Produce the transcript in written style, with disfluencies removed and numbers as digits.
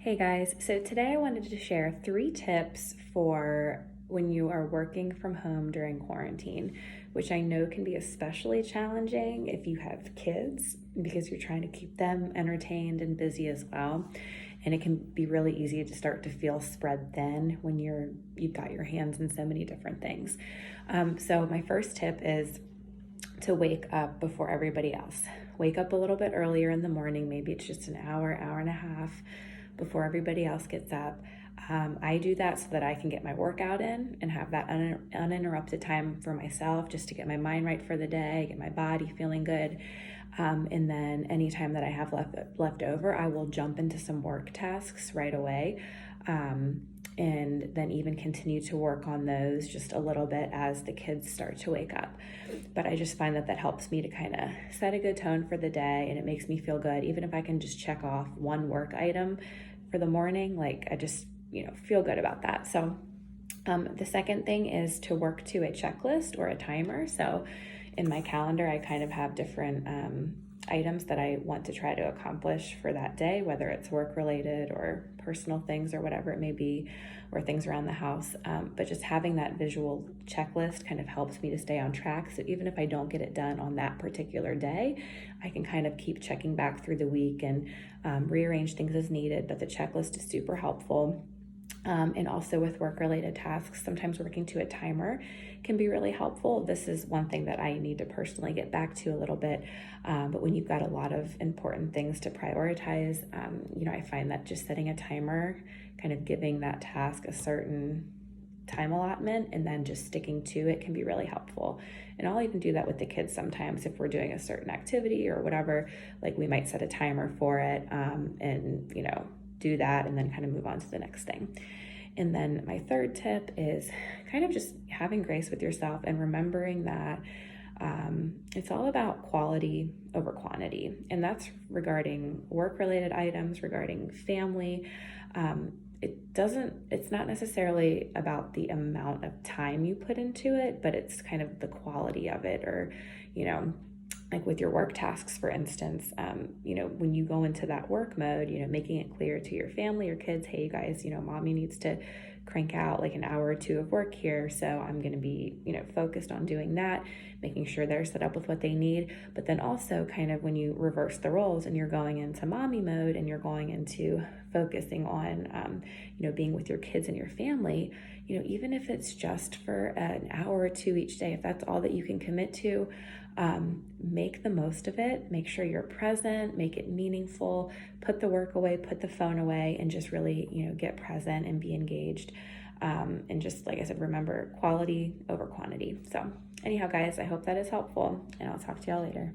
Hey guys, so today I wanted to share 3 tips for when you are working from home during quarantine, which I know can be especially challenging if you have kids because you're trying to keep them entertained and busy as well. And it can be really easy to start to feel spread thin when you've got your hands in so many different things. So my first tip is to wake up before everybody else. Wake up a little bit earlier in the morning. Maybe it's just an hour, hour and a half before everybody else gets up. I do that so that I can get my workout in and have that uninterrupted time for myself, just to get my mind right for the day, get my body feeling good. And then any time that I have left over, I will jump into some work tasks right away. And then even continue to work on those just a little bit as the kids start to wake up. But I just find that helps me to kind of set a good tone for the day, and it makes me feel good. Even if I can just check off one work item for the morning, like I just, feel good about that. So the second thing is to work to a checklist or a timer. So in my calendar, I kind of have different items that I want to try to accomplish for that day, whether it's work related or personal things or whatever it may be, or things around the house. But just having that visual checklist kind of helps me to stay on track. So even if I don't get it done on that particular day, I can kind of keep checking back through the week and rearrange things as needed. But the checklist is super helpful. And also with work-related tasks, sometimes working to a timer can be really helpful. This is one thing that I need to personally get back to a little bit. But when you've got a lot of important things to prioritize, I find that just setting a timer, kind of giving that task a certain time allotment and then just sticking to it can be really helpful. And I'll even do that with the kids sometimes if we're doing a certain activity or whatever, like we might set a timer for it and do that and then kind of move on to the next thing. And then my third tip is kind of just having grace with yourself and remembering that it's all about quality over quantity. And that's regarding work-related items, regarding family. It's not necessarily about the amount of time you put into it, but it's kind of the quality of it, or, like with your work tasks, for instance, when you go into that work mode, making it clear to your family or kids, hey, you guys, mommy needs to crank out like an hour or two of work here. So I'm going to be, focused on doing that, making sure they're set up with what they need. But then also kind of when you reverse the roles and you're going into mommy mode and you're going into focusing on, being with your kids and your family, even if it's just for an hour or two each day, if that's all that you can commit to, make the most of it. Make sure you're present, make it meaningful, put the work away, put the phone away, and just really, get present and be engaged. And just, like I said, remember quality over quantity. So anyhow, guys, I hope that is helpful, and I'll talk to y'all later.